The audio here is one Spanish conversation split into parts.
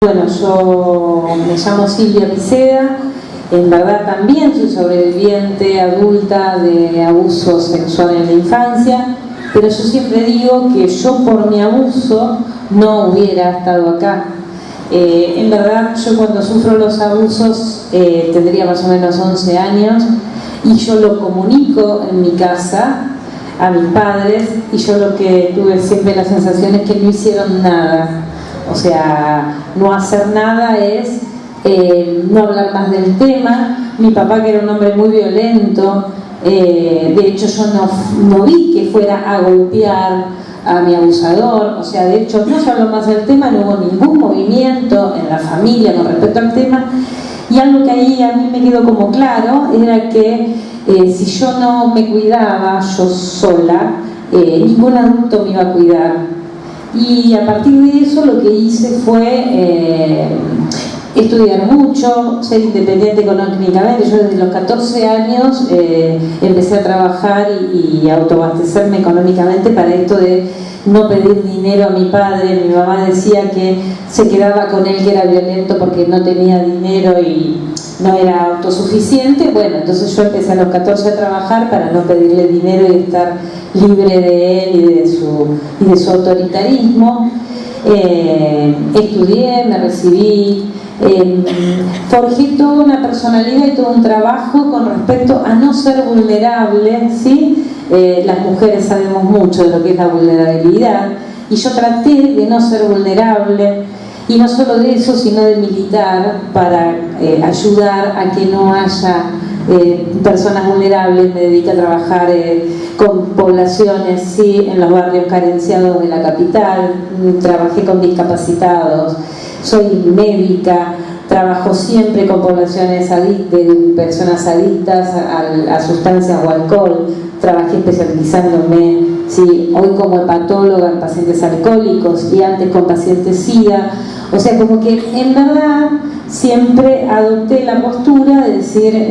Bueno, yo me llamo Silvia Piceda, en verdad también soy sobreviviente adulta de abuso sexual en la infancia, pero yo siempre digo que yo por mi abuso no hubiera estado acá. En verdad yo cuando sufro los abusos tendría más o menos 11 años y yo lo comunico en mi casa a mis padres y yo lo que tuve siempre la sensación es que no hicieron nada. O sea, no hacer nada es no hablar más del tema. Mi papá, que era un hombre muy violento, de hecho yo no vi que fuera a golpear a mi abusador. O sea, de hecho no se habló más del tema, no hubo ningún movimiento en la familia con respecto al tema. Y algo que ahí a mí me quedó como claro era que si yo no me cuidaba yo sola, ningún adulto me iba a cuidar. Y a partir de eso lo que hice fue estudiar mucho, ser independiente económicamente. Yo desde los 14 años empecé a trabajar y autoabastecerme económicamente para esto de no pedir dinero a mi padre. Mi mamá decía que se quedaba con él, que era violento porque no tenía dinero y no era autosuficiente. Bueno, entonces yo empecé a los 14 a trabajar para no pedirle dinero y estar libre de él y de su autoritarismo. Estudié, me recibí, forjé toda una personalidad y todo un trabajo con respecto a no ser vulnerable, ¿sí? Las mujeres sabemos mucho de lo que es la vulnerabilidad y yo traté de no ser vulnerable. Y no solo de eso, sino de militar para ayudar a que no haya personas vulnerables. Me dediqué a trabajar con poblaciones, sí, en los barrios carenciados de la capital. Trabajé con discapacitados, soy médica, trabajo siempre con poblaciones de personas adictas a sustancias o alcohol. Trabajé especializándome, sí, hoy como hepatóloga en pacientes alcohólicos y antes con pacientes SIDA. O sea, como que en verdad siempre adopté la postura de decir,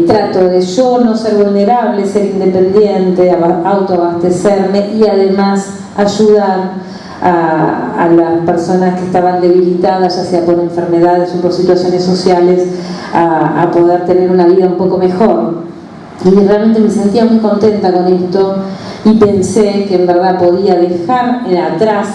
trato de yo no ser vulnerable, ser independiente, autoabastecerme y además ayudar a las personas que estaban debilitadas, ya sea por enfermedades o por situaciones sociales, a poder tener una vida un poco mejor. Y realmente me sentía muy contenta con esto y pensé que en verdad podía dejar atrás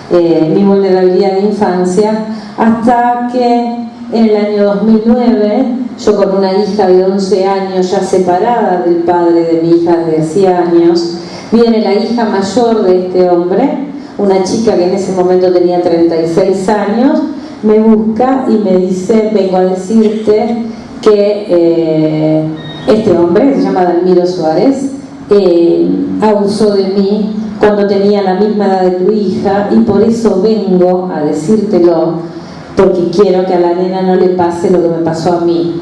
mi vulnerabilidad de infancia, hasta que en el año 2009, yo con una hija de 11 años ya separada del padre de mi hija de 10 años, viene la hija mayor de este hombre, una chica que en ese momento tenía 36 años, me busca y me dice: vengo a decirte que este hombre, se llama Dalmiro Suárez, abusó de mí cuando tenía la misma edad de tu hija y por eso vengo a decírtelo, porque quiero que a la nena no le pase lo que me pasó a mí.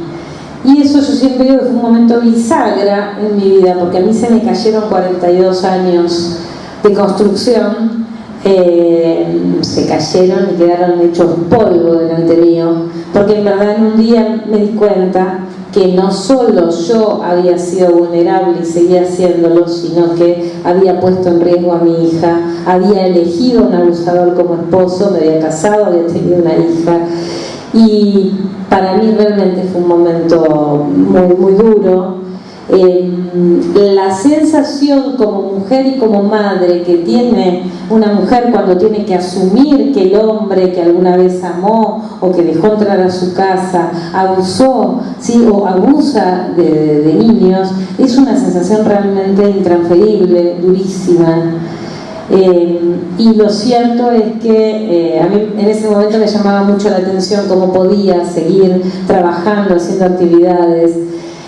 Y eso yo siempre digo que fue un momento bisagra en mi vida, porque a mí se me cayeron 42 años de construcción, se cayeron y quedaron hechos polvo delante mío, porque en verdad en un día me di cuenta que no solo yo había sido vulnerable y seguía haciéndolo, sino que había puesto en riesgo a mi hija, había elegido a un abusador como esposo, me había casado, había tenido una hija. Y para mí realmente fue un momento muy, muy duro. La sensación como mujer y como madre que tiene una mujer cuando tiene que asumir que el hombre que alguna vez amó o que dejó entrar a su casa abusó, ¿sí? O abusa de niños, es una sensación realmente intransferible, durísima. Y lo cierto es que a mí en ese momento me llamaba mucho la atención cómo podía seguir trabajando, haciendo actividades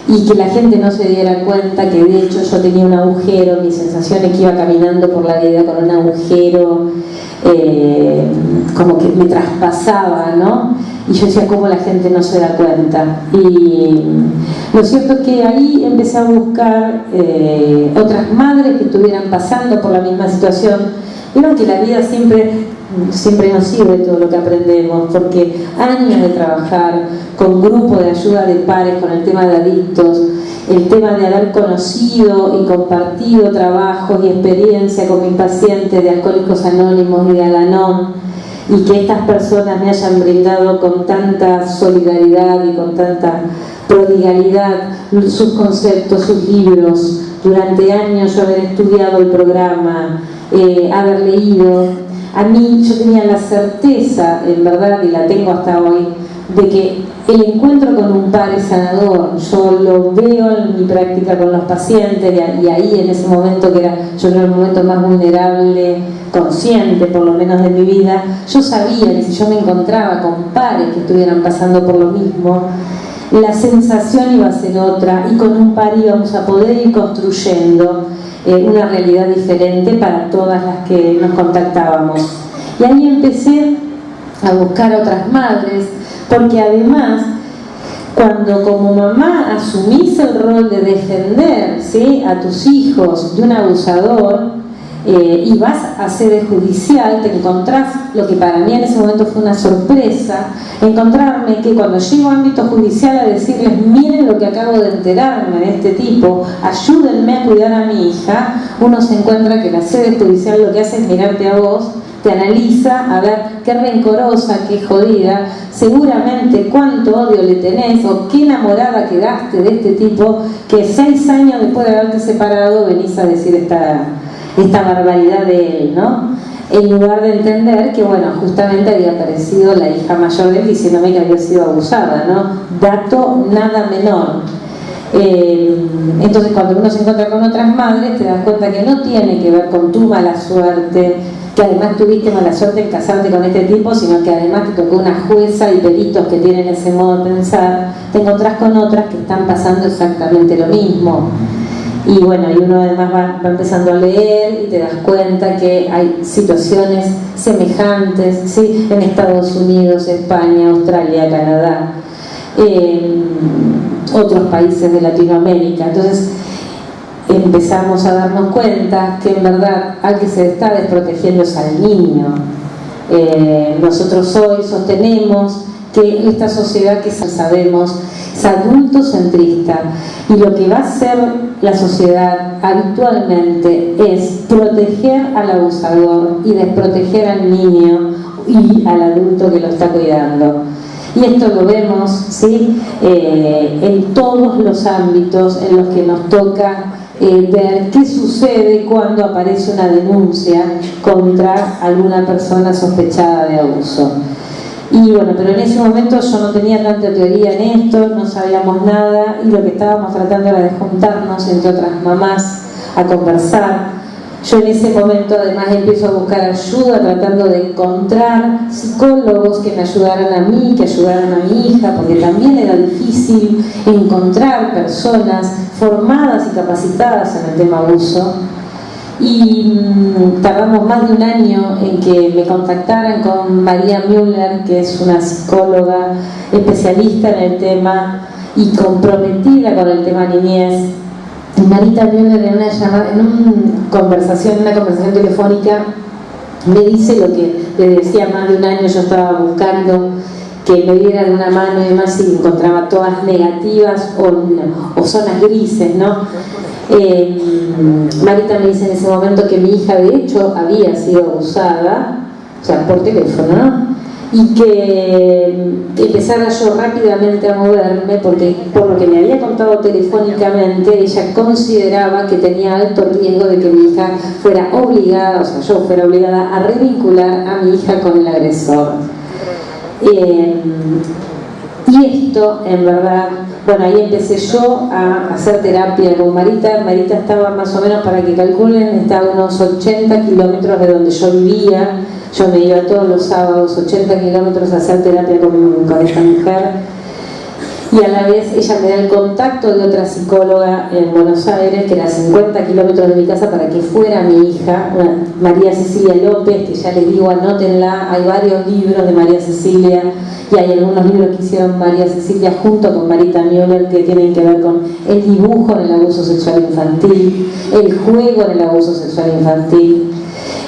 y que la gente no se diera cuenta que de hecho yo tenía un agujero. Mi sensación es que iba caminando por la vida con un agujero como que me traspasaba, ¿no? Y yo decía, ¿cómo la gente no se da cuenta? Y lo cierto es que ahí empecé a buscar otras madres que estuvieran pasando por la misma situación. Vieron que la vida siempre nos sirve todo lo que aprendemos, porque años de trabajar con grupos de ayuda de pares con el tema de adictos, el tema de haber conocido y compartido trabajos y experiencia con mis pacientes de Alcohólicos Anónimos y de Al-Anon, y que estas personas me hayan brindado con tanta solidaridad y con tanta prodigalidad sus conceptos, sus libros, durante años yo haber estudiado el programa, haber leído. A mí yo tenía la certeza, en verdad, y la tengo hasta hoy, de que el encuentro con un padre sanador, yo lo veo en mi práctica con los pacientes, y ahí en ese momento que era, yo creo, el momento más vulnerable, consciente por lo menos de mi vida, yo sabía que si yo me encontraba con pares que estuvieran pasando por lo mismo, la sensación iba a ser otra, y con un par íbamos a poder ir construyendo una realidad diferente para todas las que nos contactábamos. Y ahí empecé a buscar otras madres, porque además, cuando como mamá asumís el rol de defender, ¿sí?, a tus hijos de un abusador, y vas a sede judicial, te encontrás lo que para mí en ese momento fue una sorpresa, encontrarme que cuando llego a ámbito judicial a decirles, miren lo que acabo de enterarme de este tipo, ayúdenme a cuidar a mi hija, uno se encuentra que la sede judicial lo que hace es mirarte a vos, te analiza, a ver qué rencorosa, qué jodida, seguramente cuánto odio le tenés o qué enamorada quedaste de este tipo que 6 años después de haberte separado venís a decir esta barbaridad de él, ¿no? En lugar de entender que, bueno, justamente había aparecido la hija mayor de él diciéndome que había sido abusada, ¿no? Dato nada menor. Entonces, cuando uno se encuentra con otras madres, te das cuenta que no tiene que ver con tu mala suerte, que además tuviste mala suerte en casarte con este tipo, sino que además te tocó una jueza y peritos que tienen ese modo de pensar. Te encontrás con otras que están pasando exactamente lo mismo. Y bueno, y uno además va empezando a leer y te das cuenta que hay situaciones semejantes, ¿sí?, en Estados Unidos, España, Australia, Canadá, otros países de Latinoamérica. Entonces empezamos a darnos cuenta que en verdad al que se está desprotegiendo es al niño. Nosotros hoy sostenemos que esta sociedad que sabemos es adultocentrista, y lo que va a hacer la sociedad habitualmente es proteger al abusador y desproteger al niño y al adulto que lo está cuidando. Y esto lo vemos, ¿sí?, en todos los ámbitos en los que nos toca ver qué sucede cuando aparece una denuncia contra alguna persona sospechada de abuso. Y bueno, pero en ese momento yo no tenía tanta teoría en esto, no sabíamos nada, y lo que estábamos tratando era de juntarnos entre otras mamás a conversar. Yo en ese momento además empiezo a buscar ayuda, tratando de encontrar psicólogos que me ayudaran a mí, que ayudaran a mi hija, porque también era difícil encontrar personas formadas y capacitadas en el tema abuso. Y tardamos más de un año en que me contactaran con María Müller, que es una psicóloga especialista en el tema y comprometida con el tema niñez. Y Marita Müller en una conversación telefónica me dice lo que le decía más de un año yo estaba buscando, que me dieran una mano y demás, y encontraba todas negativas o zonas grises, ¿no? Marita me dice en ese momento que mi hija de hecho había sido abusada, o sea, por teléfono, ¿no? Y que empezara yo rápidamente a moverme, porque por lo que me había contado telefónicamente, ella consideraba que tenía alto riesgo de que mi hija fuera obligada, o sea, yo fuera obligada a revincular a mi hija con el agresor. Y esto, en verdad, bueno, ahí empecé yo a hacer terapia con Marita. Marita estaba más o menos, para que calculen, estaba a unos 80 kilómetros de donde yo vivía. Yo me iba todos los sábados 80 kilómetros a hacer terapia con esta mujer. Y a la vez ella me da el contacto de otra psicóloga en Buenos Aires, que era a 50 kilómetros de mi casa, para que fuera mi hija, María Cecilia López, que ya les digo, anótenla. Hay varios libros de María Cecilia, y hay algunos libros que hicieron María Cecilia junto con Marita Müller, que tienen que ver con el dibujo en el abuso sexual infantil, el juego en el abuso sexual infantil.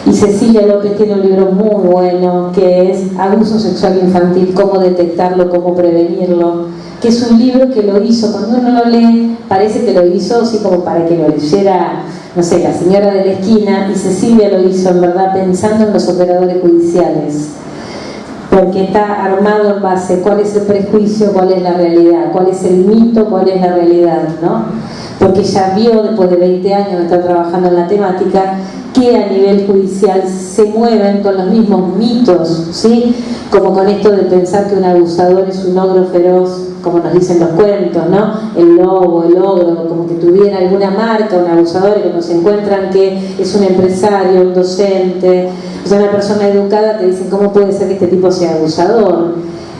Y Cecilia López tiene un libro muy bueno que es Abuso Sexual Infantil, cómo detectarlo, cómo prevenirlo, que es un libro que lo hizo, cuando uno lo lee parece que lo hizo así como para que lo leyera, no sé, la señora de la esquina, y Cecilia lo hizo en verdad pensando en los operadores judiciales, porque está armado en base a cuál es el prejuicio, cuál es la realidad, cuál es el mito, cuál es la realidad, ¿no? Porque ella vio, después de 20 años de estar trabajando en la temática, que a nivel judicial se mueven con los mismos mitos, ¿sí? Como con esto de pensar que un abusador es un ogro feroz, como nos dicen los cuentos, ¿no? El lobo, el ogro, como que tuviera alguna marca, un abusador, y cuando se encuentran que es un empresario, un docente, o sea, una persona educada, te dicen cómo puede ser que este tipo sea abusador.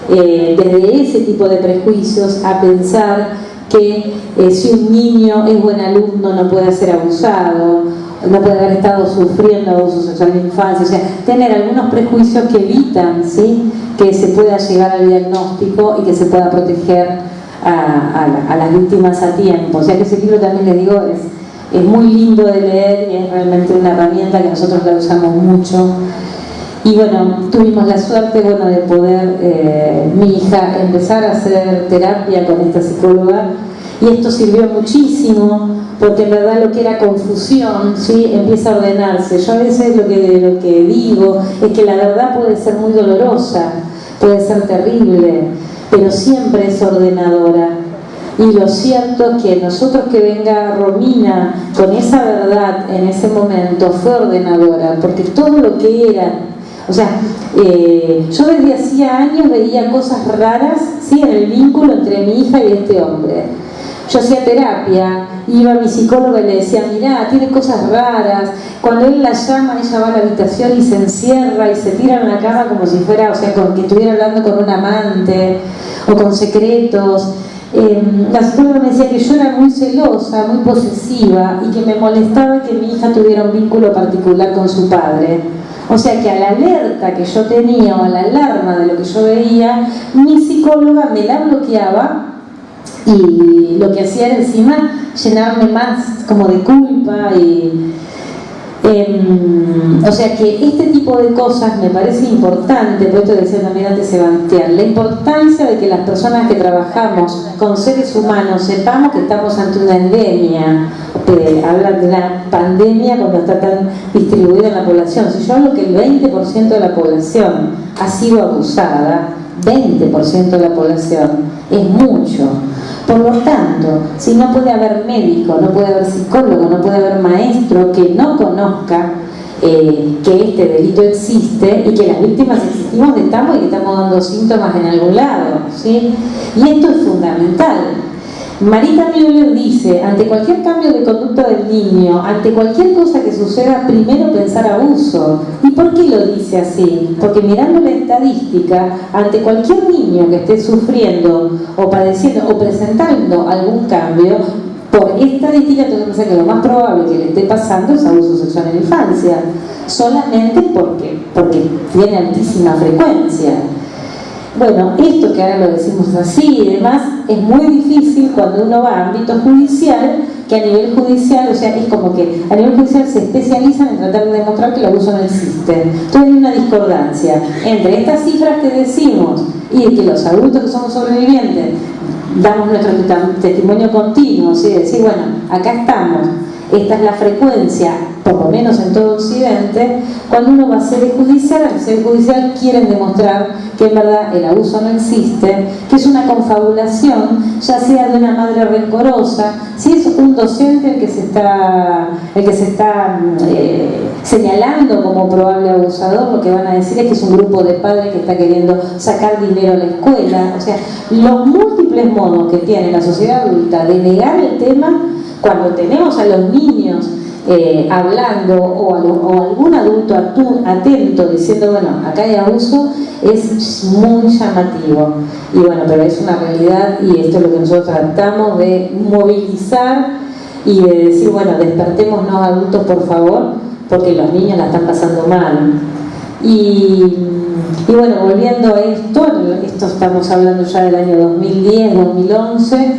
Desde ese tipo de prejuicios a pensar que si un niño es buen alumno no puede ser abusado, no puede haber estado sufriendo abuso sexual en la infancia, o sea, tener algunos prejuicios que evitan, ¿sí?, que se pueda llegar al diagnóstico y que se pueda proteger a las víctimas a tiempo. O sea que ese libro también, les digo, es muy lindo de leer y es realmente una herramienta que nosotros la usamos mucho. Y bueno, tuvimos la suerte, bueno, de poder, mi hija, empezar a hacer terapia con esta psicóloga, y esto sirvió muchísimo, porque en verdad lo que era confusión, ¿sí?, empieza a ordenarse. Yo a veces lo que digo es que la verdad puede ser muy dolorosa, puede ser terrible, pero siempre es ordenadora. Y lo cierto es que nosotros, que venga Romina con esa verdad en ese momento, fue ordenadora, porque todo lo que era, o sea, yo desde hacía años veía cosas raras, ¿sí?, en el vínculo entre mi hija y este hombre. Yo hacía terapia, iba a mi psicóloga y le decía, mirá, tiene cosas raras. Cuando él la llama, ella va a la habitación y se encierra y se tira en la cama como si fuera, o sea, como que estuviera hablando con un amante o con secretos. La psicóloga me decía que yo era muy celosa, muy posesiva, y que me molestaba que mi hija tuviera un vínculo particular con su padre. O sea que a la alerta que yo tenía, o a la alarma de lo que yo veía, mi psicóloga me la bloqueaba, y lo que hacía era encima llenarme más como de culpa. O sea que este tipo de cosas me parece importante. Por esto decía también antes Sebastián, la importancia de que las personas que trabajamos con seres humanos sepamos que estamos ante una endemia. Hablan de la pandemia cuando está tan distribuida en la población. Si yo hablo que el 20% de la población ha sido abusada, 20% de la población es mucho. Por lo tanto, si no puede haber médico, no puede haber psicólogo, no puede haber maestro que no conozca que este delito existe y que las víctimas existimos, estamos y que estamos dando síntomas en algún lado, ¿sí? Y esto es fundamental. Marita Müller dice, ante cualquier cambio de conducta del niño, ante cualquier cosa que suceda, primero pensar abuso. ¿Y por qué lo dice así? Porque mirando la estadística, ante cualquier niño que esté sufriendo o padeciendo o presentando algún cambio, por estadística tengo que pensar que lo más probable que le esté pasando es abuso sexual en la infancia, solamente porque tiene altísima frecuencia. Bueno, esto que ahora lo decimos así y demás, es muy difícil cuando uno va a ámbito judicial, que a nivel judicial, o sea, es como que a nivel judicial se especializan en tratar de demostrar que el abuso no existe. Entonces hay una discordancia entre estas cifras que decimos y que los adultos que somos sobrevivientes damos nuestro testimonio continuo, ¿sí? Decir, bueno, acá estamos, esta es la frecuencia, por lo menos en todo Occidente. Cuando uno va a sede judicial, en sede judicial quieren demostrar que en verdad el abuso no existe, que es una confabulación, ya sea de una madre rencorosa, si es un docente el que se está señalando como probable abusador, lo que van a decir es que es un grupo de padres que está queriendo sacar dinero a la escuela. O sea, los múltiples modos que tiene la sociedad adulta de negar el tema, cuando tenemos a los niños hablando o algún adulto atento diciendo, bueno, acá hay abuso, es muy llamativo. Y bueno, pero es una realidad, y esto es lo que nosotros tratamos de movilizar y de decir, bueno, despertémonos adultos, por favor, porque los niños la están pasando mal. Y bueno, volviendo a esto estamos hablando ya del año 2010, 2011.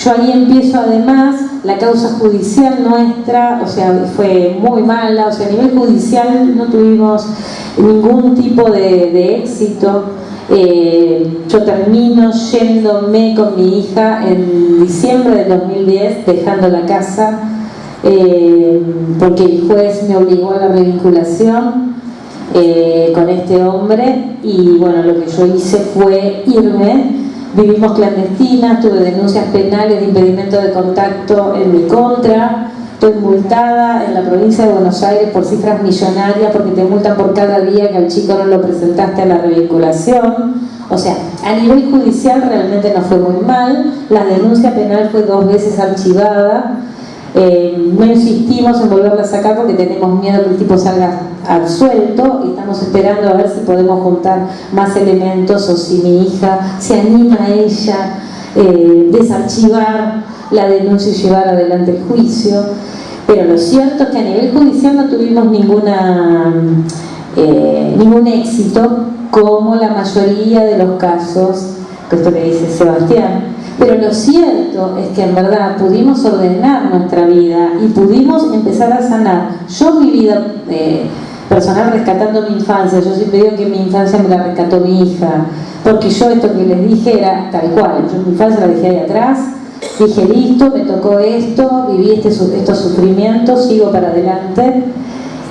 Yo ahí empiezo, además, la causa judicial nuestra, o sea, fue muy mala, o sea, a nivel judicial no tuvimos ningún tipo de éxito. Yo termino yéndome con mi hija en diciembre del 2010, dejando la casa, porque el juez me obligó a la revinculación. con este hombre, y bueno, lo que yo hice fue irme. Vivimos clandestinas, tuve denuncias penales de impedimento de contacto en mi contra, estoy multada en la provincia de Buenos Aires por cifras millonarias porque te multan por cada día que al chico no lo presentaste a la revinculación. O sea, a nivel judicial realmente no fue muy mal, la denuncia penal fue 2 veces archivada. No insistimos en volverla a sacar porque tenemos miedo que el tipo salga absuelto, y estamos esperando a ver si podemos juntar más elementos o si mi hija se anima a ella desarchivar la denuncia y llevar adelante el juicio. Pero lo cierto es que a nivel judicial no tuvimos ningún éxito, como la mayoría de los casos, que esto que dice Sebastián. Pero lo cierto es que en verdad pudimos ordenar nuestra vida y pudimos empezar a sanar. Yo mi vida personal, rescatando mi infancia, yo siempre digo que mi infancia me la rescató mi hija, porque yo esto que les dije era tal cual. Yo mi infancia la dejé ahí atrás, dije listo, me tocó esto, viví estos sufrimientos, sigo para adelante.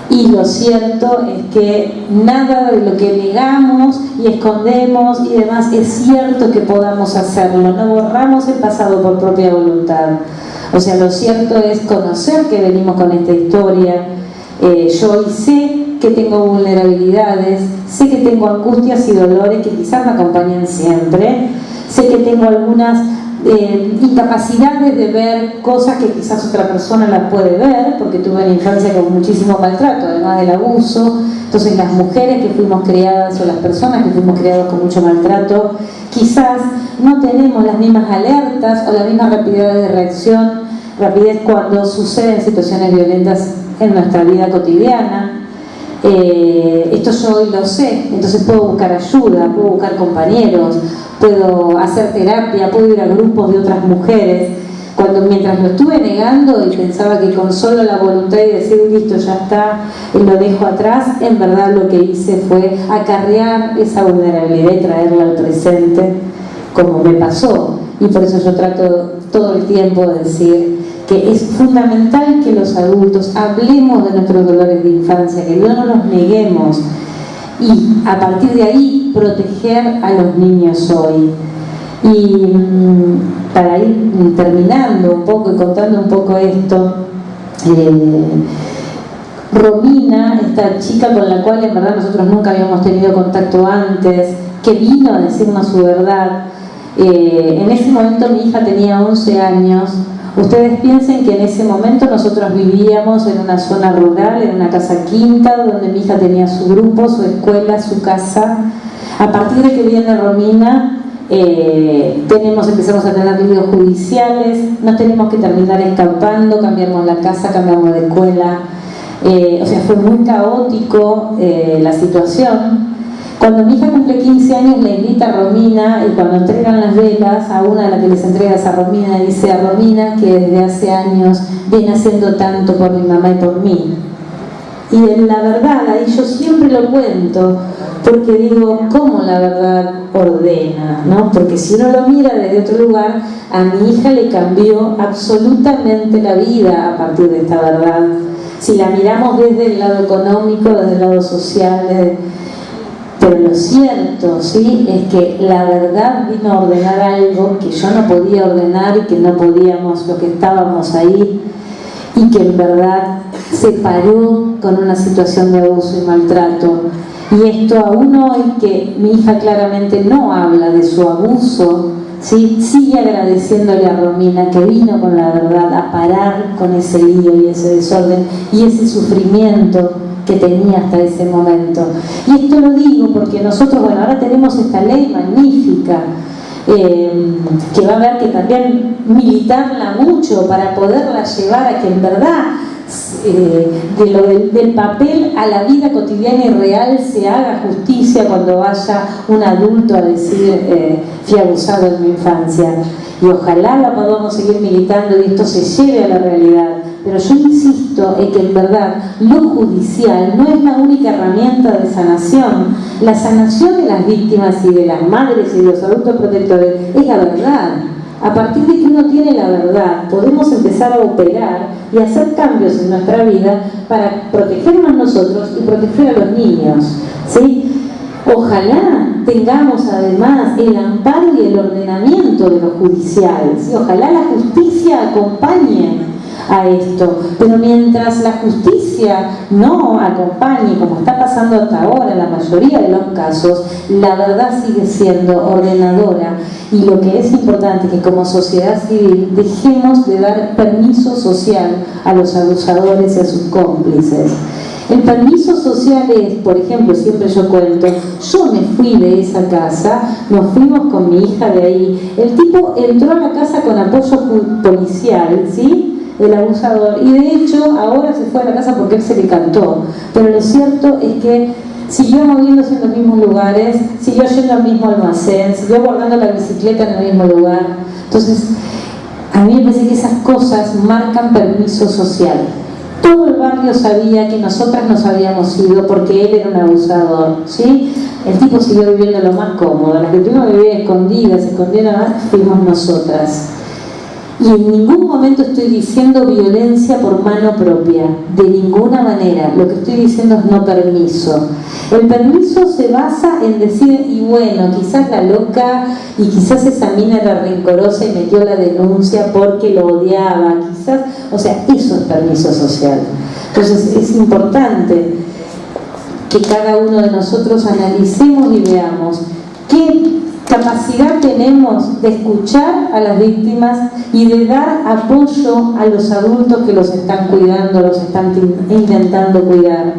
Y lo cierto es que nada de lo que negamos y escondemos y demás es cierto que podamos hacerlo. No borramos el pasado por propia voluntad. O sea, lo cierto es conocer que venimos con esta historia. Yo hoy sé que tengo vulnerabilidades, sé que tengo angustias y dolores que quizás me acompañan siempre, sé que tengo algunas incapacidades de ver cosas que quizás otra persona las puede ver, porque tuve una infancia con muchísimo maltrato, además del abuso. Entonces las mujeres que fuimos criadas o las personas que fuimos criadas con mucho maltrato, quizás no tenemos las mismas alertas o la misma rapidez de reacción, rapidez cuando suceden situaciones violentas en nuestra vida cotidiana. Esto yo hoy lo sé, entonces puedo buscar ayuda, puedo buscar compañeros, puedo hacer terapia, puedo ir a grupos de otras mujeres. Mientras lo estuve negando y pensaba que con solo la voluntad y decir listo, ya está, lo dejo atrás, en verdad lo que hice fue acarrear esa vulnerabilidad y traerla al presente, como me pasó. Y por eso yo trato todo el tiempo de decir que es fundamental que los adultos hablemos de nuestros dolores de infancia, que no nos neguemos, y a partir de ahí proteger a los niños hoy. Y para ir terminando un poco y contando un poco esto, Romina, esta chica con la cual en verdad nosotros nunca habíamos tenido contacto antes, que vino a decirnos su verdad, en ese momento mi hija tenía 11 años. Ustedes piensen que en ese momento nosotros vivíamos en una zona rural, en una casa quinta, donde mi hija tenía su grupo, su escuela, su casa. A partir de que viene Romina, empezamos a tener líos judiciales, nos tenemos que terminar escapando, cambiamos la casa, cambiamos de escuela. O sea, fue muy caótico la situación. Cuando mi hija cumple 15 años, le invita a Romina, y cuando entregan las velas, a una de las que les entregas a Romina, dice a Romina que desde hace años viene haciendo tanto por mi mamá y por mí. Y en la verdad, ahí yo siempre lo cuento, porque digo, ¿cómo la verdad ordena? ¿No? Porque si uno lo mira desde otro lugar, a mi hija le cambió absolutamente la vida a partir de esta verdad. Si la miramos desde el lado económico, desde el lado social, pero lo cierto, ¿sí?, es que la verdad vino a ordenar algo que yo no podía ordenar y que no podíamos, lo que estábamos ahí, y que en verdad se paró con una situación de abuso y maltrato. Y esto aún hoy, que mi hija claramente no habla de su abuso, ¿sí?, sigue agradeciéndole a Romina que vino con la verdad a parar con ese lío y ese desorden y ese sufrimiento que tenía hasta ese momento. Y esto lo digo porque nosotros, bueno, ahora tenemos esta ley magnífica, que va a haber que también militarla mucho para poderla llevar a que en verdad del papel a la vida cotidiana y real se haga justicia cuando vaya un adulto a decir fui abusado en mi infancia. Y ojalá la podamos seguir militando y esto se lleve a la realidad. Pero yo insisto en que en verdad lo judicial no es la única herramienta de sanación. La sanación de las víctimas y de las madres y de los adultos protectores es la verdad. a partir de que uno tiene la verdad, podemos empezar a operar y hacer cambios en nuestra vida para protegernos nosotros y proteger a los niños, ¿sí? Ojalá tengamos además el amparo y el ordenamiento de lo judicial, ¿sí? Ojalá la justicia acompañe a esto, pero mientras la justicia no acompañe, como está pasando hasta ahora en la mayoría de los casos, la verdad sigue siendo ordenadora. Y lo que es importante es que como sociedad civil dejemos de dar permiso social a los abusadores y a sus cómplices. El permiso social es, por ejemplo, siempre yo cuento, yo me fui de esa casa, nos fuimos con mi hija de ahí, el tipo entró a la casa con apoyo policial, ¿sí?, el abusador, y de hecho ahora se fue a la casa porque él se le cantó, pero lo cierto es que siguió moviéndose en los mismos lugares, siguió yendo al mismo almacén, siguió guardando la bicicleta en el mismo lugar. Entonces, a mí me parece que esas cosas marcan permiso social. Todo el barrio sabía que nosotras nos habíamos ido porque él era un abusador, ¿sí? El tipo siguió viviendo lo más cómodo, las que tuvimos que vivir escondidas, fuimos nosotras. Y en ningún momento estoy diciendo violencia por mano propia, de ninguna manera. Lo que estoy diciendo es no permiso. El permiso se basa en decir, y bueno, quizás la loca y quizás esa mina era rencorosa y metió la denuncia porque lo odiaba, quizás, o sea, eso es permiso social. Entonces es importante que cada uno de nosotros analicemos y veamos qué capacidad tenemos de escuchar a las víctimas y de dar apoyo a los adultos que los están cuidando, los están intentando cuidar.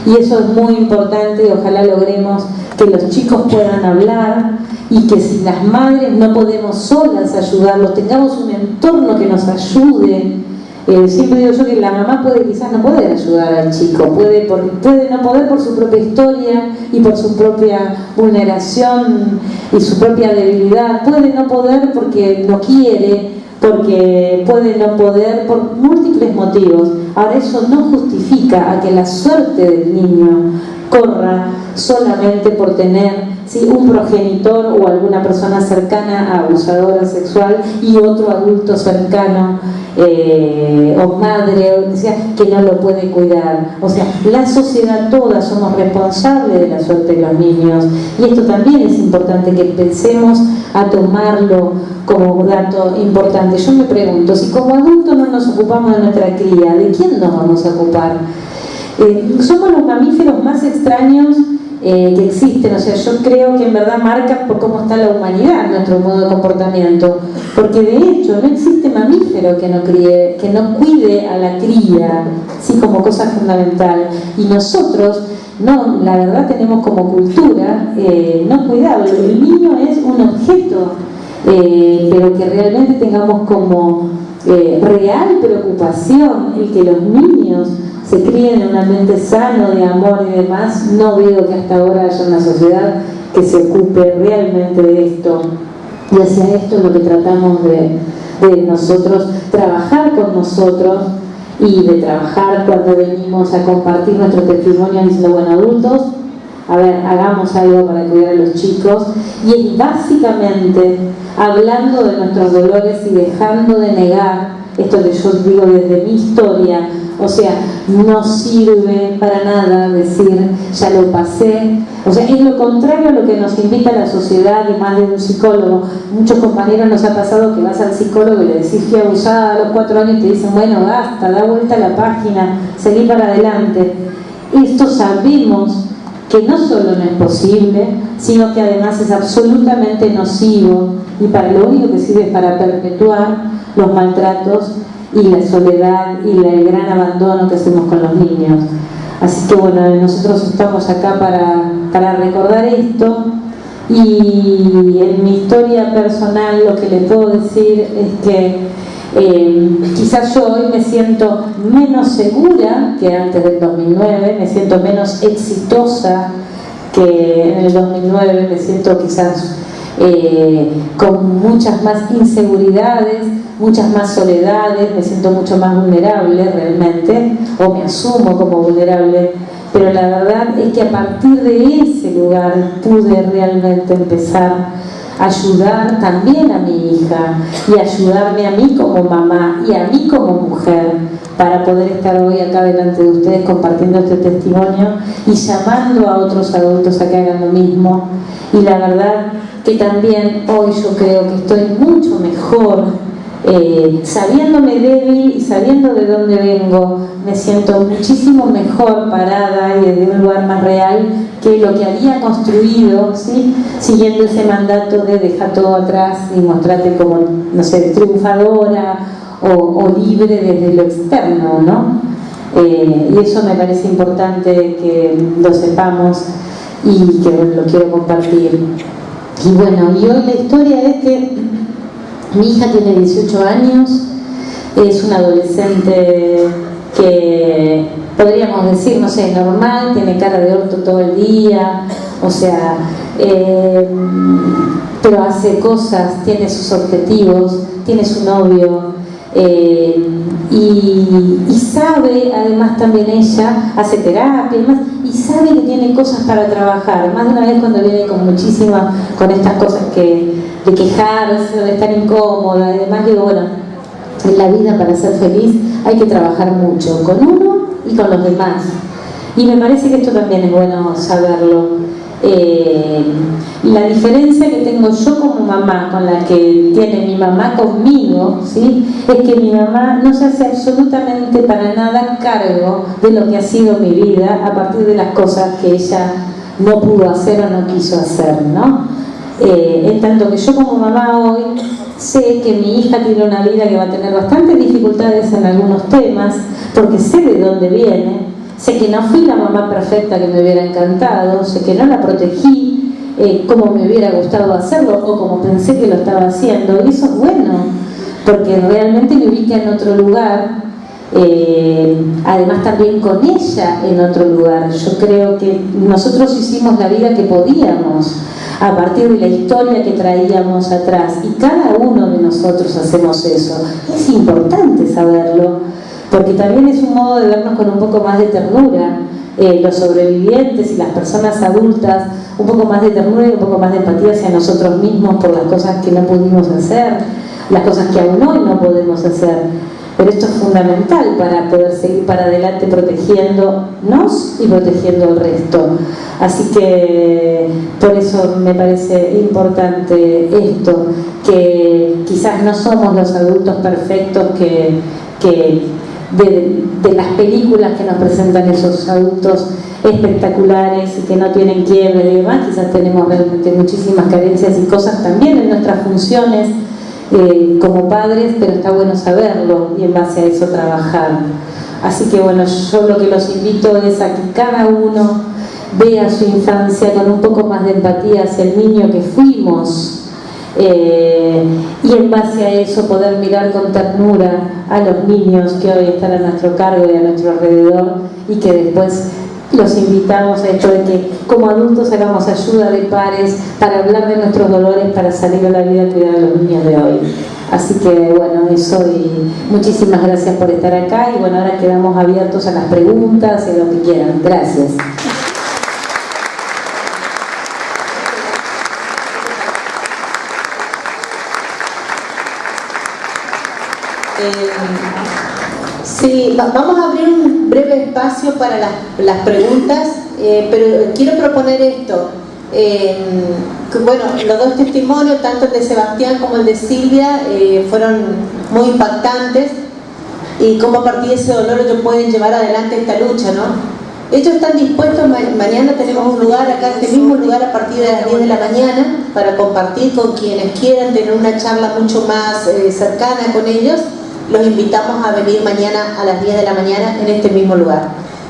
Y eso es muy importante, y ojalá logremos que los chicos puedan hablar y que si las madres no podemos solas ayudarlos, tengamos un entorno que nos ayude. Siempre digo yo que la mamá puede quizás no poder ayudar al chico, puede no poder por su propia historia y por su propia vulneración y su propia debilidad, puede no poder porque no quiere, porque puede no poder por múltiples motivos. Ahora, eso no justifica a que la suerte del niño corra solamente por tener, ¿sí?, un progenitor o alguna persona cercana a abusadora sexual y otro adulto cercano o madre o lo que sea, que no lo puede cuidar. O sea, la sociedad toda somos responsables de la suerte de los niños, y esto también es importante que empecemos a tomarlo como dato importante. Yo me pregunto, si como adultos no nos ocupamos de nuestra cría, ¿de quién nos vamos a ocupar? Somos los mamíferos más extraños que existen. O sea, yo creo que en verdad marca por cómo está la humanidad nuestro modo de comportamiento, porque de hecho no existe mamífero que no cuide a la cría, sí, como cosa fundamental, y nosotros no, la verdad tenemos como cultura no cuidarlo. El niño es un objeto, pero que realmente tengamos como real preocupación el que los niños se críen en un ambiente sano de amor y demás. No veo que hasta ahora haya una sociedad que se ocupe realmente de esto, y hacia esto es lo que tratamos de nosotros trabajar con nosotros, y de trabajar cuando venimos a compartir nuestro testimonio diciendo, bueno, adultos, a ver, hagamos algo para cuidar a los chicos. Y es básicamente hablando de nuestros dolores y dejando de negar esto que yo digo desde mi historia. O sea, no sirve para nada decir, ya lo pasé. O sea, es lo contrario a lo que nos invita la sociedad, y más de un psicólogo. Muchos compañeros nos ha pasado que vas al psicólogo y le decís, fui abusada a los 4 años, y te dicen, bueno, basta, da vuelta a la página, seguí para adelante. Esto sabemos que no solo no es posible, sino que además es absolutamente nocivo, y para lo único que sirve es para perpetuar los maltratos y la soledad y el gran abandono que hacemos con los niños. Así que bueno, nosotros estamos acá para recordar esto. Y en mi historia personal lo que les puedo decir es que quizás yo hoy me siento menos segura que antes del 2009, me siento menos exitosa que en el 2009, me siento quizás con muchas más inseguridades, muchas más soledades, me siento mucho más vulnerable realmente, o me asumo como vulnerable, pero la verdad es que a partir de ese lugar pude realmente empezar ayudar también a mi hija y ayudarme a mí como mamá y a mí como mujer para poder estar hoy acá delante de ustedes compartiendo este testimonio y llamando a otros adultos a que hagan lo mismo. Y la verdad que también hoy yo creo que estoy mucho mejor, sabiéndome débil y sabiendo de dónde vengo, me siento muchísimo mejor parada y desde un lugar más real que lo que había construido, ¿sí? Siguiendo ese mandato de dejar todo atrás y mostrarte como, no sé, triunfadora o libre desde lo externo, ¿no? Y eso me parece importante que lo sepamos y que lo quiero compartir. Y bueno, y hoy la historia es que mi hija tiene 18 años, es una adolescente que podríamos decir, no sé, normal, tiene cara de orto todo el día, o sea, pero hace cosas, tiene sus objetivos, tiene su novio, y sabe, además también ella hace terapia y sabe que tiene cosas para trabajar. Más de una vez cuando viene con muchísimas, con estas cosas de quejarse, de estar incómoda y demás, digo, bueno, en la vida para ser feliz hay que trabajar mucho, con uno y con los demás. Y me parece que esto también es bueno saberlo. La diferencia que tengo yo como mamá con la que tiene mi mamá conmigo, ¿sí? Es que mi mamá no se hace absolutamente para nada cargo de lo que ha sido mi vida a partir de las cosas que ella no pudo hacer o no quiso hacer, ¿no? En tanto que yo como mamá hoy sé que mi hija tiene una vida que va a tener bastantes dificultades en algunos temas, porque sé de dónde viene. Sé que no fui la mamá perfecta que me hubiera encantado, sé que no la protegí como me hubiera gustado hacerlo o como pensé que lo estaba haciendo. Y eso es bueno, porque realmente me ubica en otro lugar, además también con ella en otro lugar. Yo creo que nosotros hicimos la vida que podíamos a partir de la historia que traíamos atrás, y cada uno de nosotros hacemos eso. Es importante saberlo, porque también es un modo de vernos con un poco más de ternura, los sobrevivientes y las personas adultas, un poco más de ternura y un poco más de empatía hacia nosotros mismos por las cosas que no pudimos hacer, las cosas que aún hoy no podemos hacer. Pero esto es fundamental para poder seguir para adelante protegiéndonos y protegiendo al resto. Así que por eso me parece importante esto, que quizás no somos los adultos perfectos de las películas que nos presentan esos adultos espectaculares y que no tienen quiebre y demás. Quizás tenemos realmente muchísimas carencias y cosas también en nuestras funciones como padres, pero está bueno saberlo y en base a eso trabajar. Así que bueno, yo lo que los invito es a que cada uno vea su infancia con un poco más de empatía hacia el niño que fuimos, y en base a eso poder mirar con ternura a los niños que hoy están a nuestro cargo y a nuestro alrededor, y que después los invitamos a esto de que como adultos hagamos ayuda de pares para hablar de nuestros dolores, para salir a la vida y cuidar a los niños de hoy. Así que bueno, eso, y muchísimas gracias por estar acá, y bueno, ahora quedamos abiertos a las preguntas y a lo que quieran. Gracias. Sí, vamos a abrir un breve espacio para las preguntas, pero quiero proponer esto. Que, bueno, los dos testimonios, tanto el de Sebastián como el de Silvia, fueron muy impactantes, y cómo a partir de ese dolor ellos pueden llevar adelante esta lucha, ¿no? Ellos están dispuestos, mañana tenemos un lugar acá, este mismo lugar, a partir de las 10 de la mañana, para compartir con quienes quieran, tener una charla mucho más cercana con ellos. Los invitamos a venir mañana a las 10 de la mañana en este mismo lugar.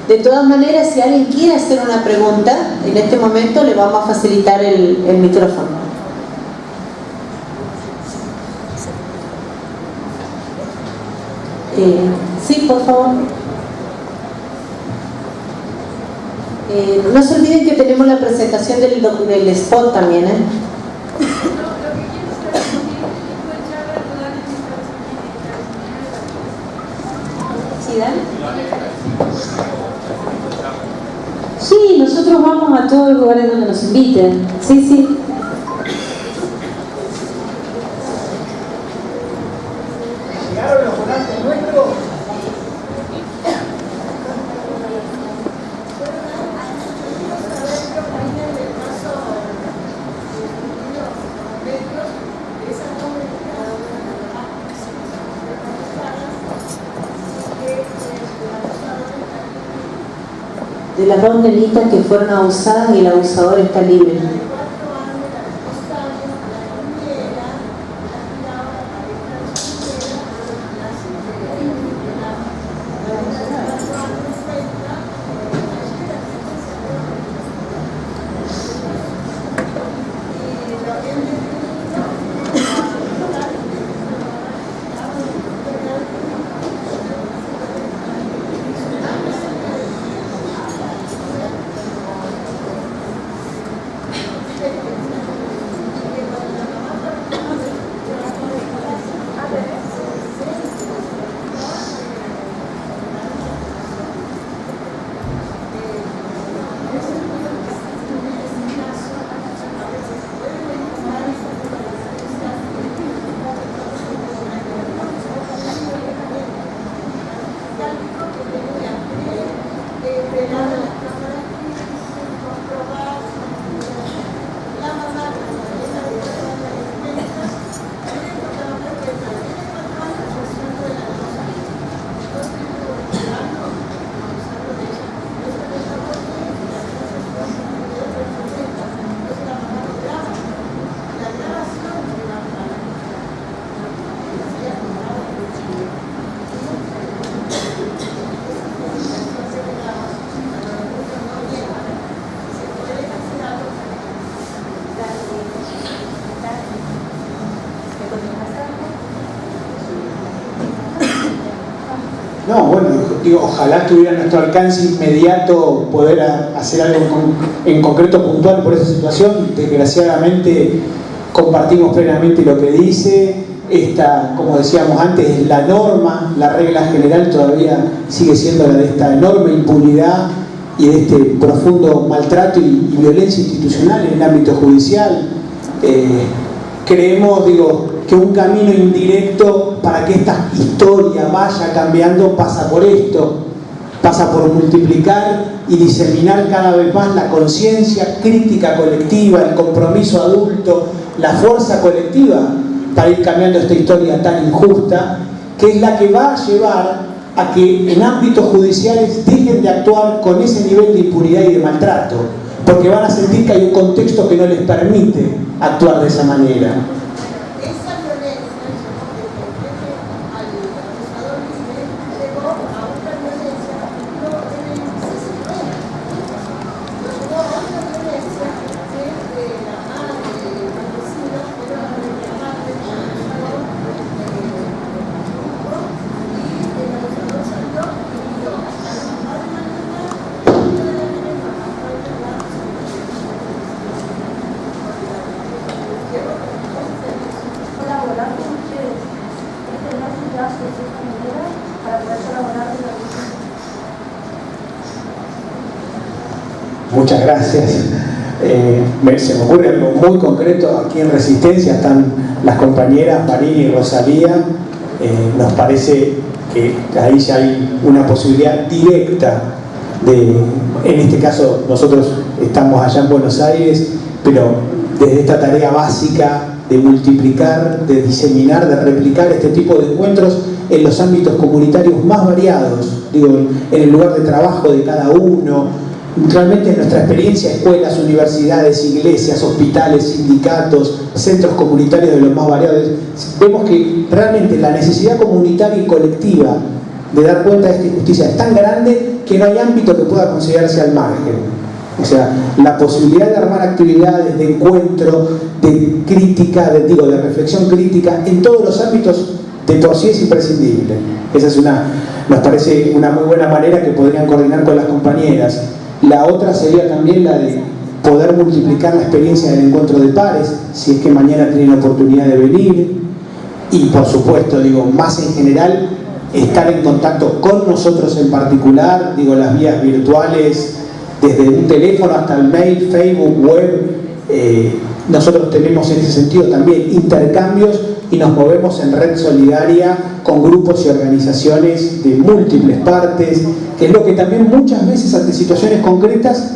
De todas maneras, si alguien quiere hacer una pregunta, en este momento le vamos a facilitar el micrófono. Sí, por favor. No se olviden que tenemos la presentación del spot también, ¿eh? Sí, nosotros vamos a todos los lugares donde nos inviten. Sí, sí. De las dos nenitas que fueron abusadas y el abusador está libre. No, bueno, digo, ojalá tuviera a nuestro alcance inmediato poder hacer algo en concreto puntual por esa situación. Desgraciadamente compartimos plenamente lo que dice. Esta, como decíamos antes, es la norma, la regla general todavía sigue siendo la de esta enorme impunidad y de este profundo maltrato y violencia institucional en el ámbito judicial. Creemos, que un camino indirecto para que esta historia vaya cambiando pasa por esto, pasa por multiplicar y diseminar cada vez más la conciencia crítica colectiva, el compromiso adulto, la fuerza colectiva para ir cambiando esta historia tan injusta, que es la que va a llevar a que en ámbitos judiciales dejen de actuar con ese nivel de impunidad y de maltrato, porque van a sentir que hay un contexto que no les permite actuar de esa manera. Muchas gracias. Se me ocurre algo muy concreto. Aquí en Resistencia están las compañeras Marini y Rosalía. Nos parece que ahí ya hay una posibilidad directa en este caso nosotros estamos allá en Buenos Aires, pero desde esta tarea básica de multiplicar, de diseminar, de replicar este tipo de encuentros en los ámbitos comunitarios más variados, en el lugar de trabajo de cada uno. Realmente en nuestra experiencia, escuelas, universidades, iglesias, hospitales, sindicatos, centros comunitarios de los más variados, vemos que realmente la necesidad comunitaria y colectiva de dar cuenta de esta injusticia es tan grande que no hay ámbito que pueda considerarse al margen. O sea, la posibilidad de armar actividades de encuentro, de crítica, de reflexión crítica, en todos los ámbitos de por sí es imprescindible. Esa es nos parece una muy buena manera que podrían coordinar con las compañeras. La otra sería también la de poder multiplicar la experiencia del encuentro de pares, si es que mañana tienen oportunidad de venir. Y por supuesto, más en general, estar en contacto con nosotros en particular, las vías virtuales, desde un teléfono hasta el mail, Facebook, web. Nosotros tenemos en ese sentido también intercambios y nos movemos en red solidaria con grupos y organizaciones de múltiples partes, que es lo que también muchas veces ante situaciones concretas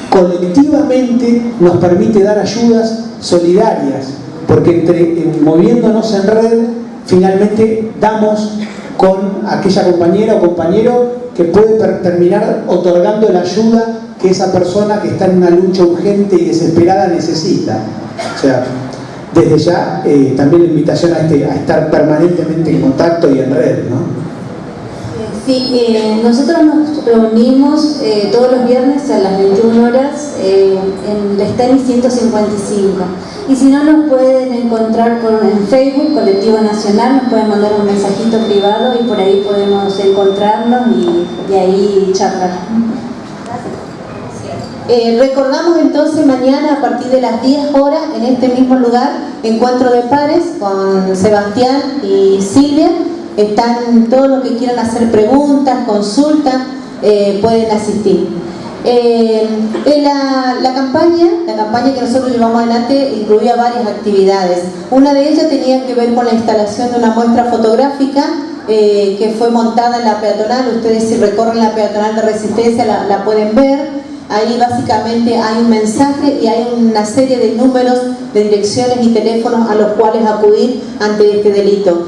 colectivamente nos permite dar ayudas solidarias, porque moviéndonos en red finalmente damos con aquella compañera o compañero que puede terminar otorgando la ayuda que esa persona que está en una lucha urgente y desesperada necesita. O sea, desde ya también la invitación a estar permanentemente en contacto y en red, ¿no? Sí, nosotros nos reunimos todos los viernes a las 21 horas en Lestani 155. Y si no, nos pueden encontrar en Facebook, Colectivo Nacional, nos pueden mandar un mensajito privado y por ahí podemos encontrarnos y ahí charlar. Recordamos entonces mañana a partir de las 10 horas en este mismo lugar, encuentro de pares con Sebastián y Silvia. Están todos los que quieran hacer preguntas, consultas, pueden asistir. La campaña que nosotros llevamos adelante incluía varias actividades. Una de ellas tenía que ver con la instalación de una muestra fotográfica que fue montada en la peatonal. Ustedes, si recorren la peatonal de Resistencia, la pueden ver. Ahí básicamente hay un mensaje y hay una serie de números, de direcciones y teléfonos a los cuales acudir ante este delito.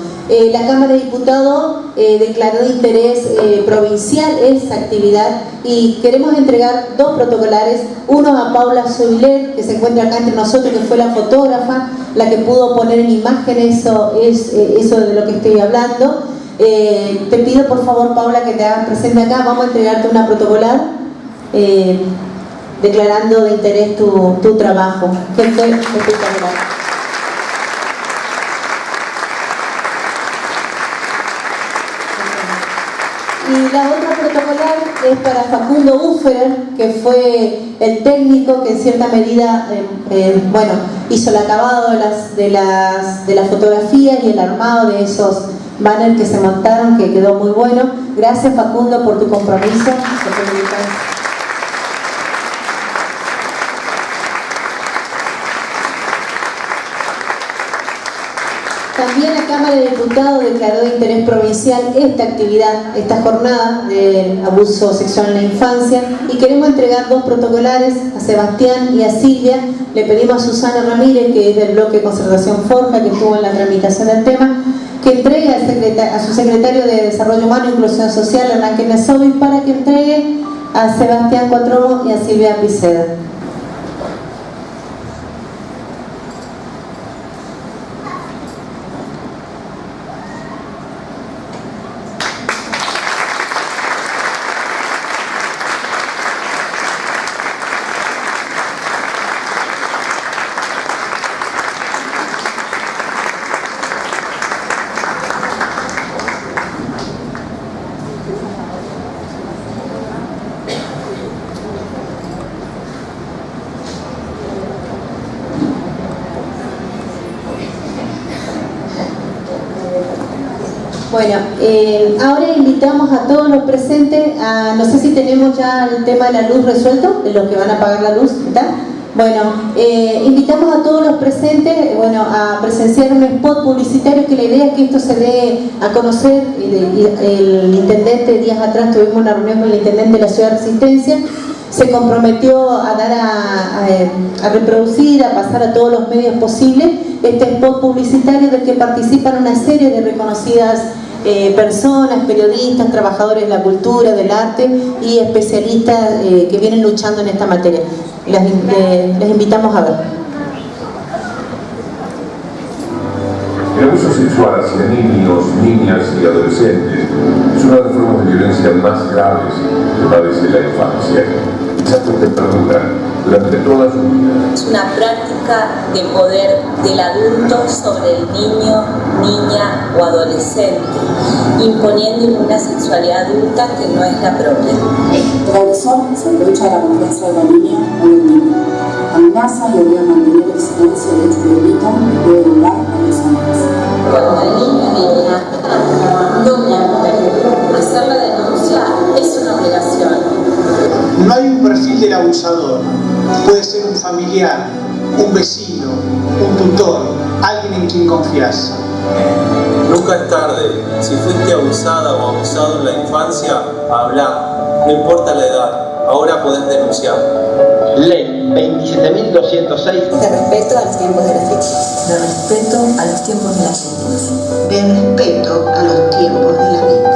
La Cámara de Diputados declaró de interés provincial esa actividad y queremos entregar 2 protocolares, uno a Paula Sobiler, que se encuentra acá entre nosotros, que fue la fotógrafa, la que pudo poner en imagen eso de lo que estoy hablando. Te pido por favor, Paula, que te hagas presente acá. Vamos a entregarte una protocolar declarando de interés tu trabajo. Gente espectacular. Y la otra protocolar es para Facundo Uffer, que fue el técnico que en cierta medida hizo el acabado de las fotografías y el armado de esos banners que se montaron, que quedó muy bueno. Gracias, Facundo, por tu compromiso. También la Cámara de Diputados declaró de interés provincial esta actividad, esta jornada del abuso sexual en la infancia, y queremos entregar 2 protocolares a Sebastián y a Silvia. Le pedimos a Susana Ramírez, que es del bloque Concertación Forja, que estuvo en la tramitación del tema, que entregue a su secretario de Desarrollo Humano e Inclusión Social, Hernán Kenesovi, para que entregue a Sebastián Cuatromo y a Silvia Piceda. Bueno, ahora invitamos a todos los presentes no sé si tenemos ya el tema de la luz resuelto, de los que van a apagar la luz, ¿está? Bueno, invitamos a todos los presentes a presenciar un spot publicitario, que la idea es que esto se dé a conocer. El intendente, días atrás tuvimos una reunión con el intendente de la ciudad de Resistencia, se comprometió a dar a reproducir, a pasar a todos los medios posibles este spot publicitario del que participan una serie de reconocidas personas, periodistas, trabajadores de la cultura, del arte y especialistas que vienen luchando en esta materia. Les invitamos a ver. El abuso sexual hacia niños, niñas y adolescentes es una de las formas de violencia más graves que padece la infancia. Quizás que perdura durante toda su vida. Es una práctica de poder del adulto sobre el niño, niña o adolescente, imponiéndole una sexualidad adulta que no es la propia. El agresor se aprovecha de la confianza de la niña o del niño. Amenaza y obliga a mantener el silencio de este delito que puede durar varios años. Cuando el niño o niña no hacer la denuncia es una obligación. No hay un perfil del abusador. Puede ser un familiar, un vecino, un tutor, alguien en quien confías. Nunca es tarde. Si fuiste abusada o abusado en la infancia, habla. No importa la edad. Ahora podés denunciar. Ley 27.206. De respeto a los tiempos de las víctimas. De respeto a los tiempos de las víctimas. De respeto a los tiempos de las víctimas.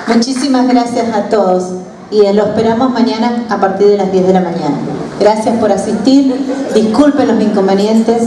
Muchísimas gracias a todos y lo esperamos mañana a partir de las 10 de la mañana. Gracias por asistir, disculpen los inconvenientes.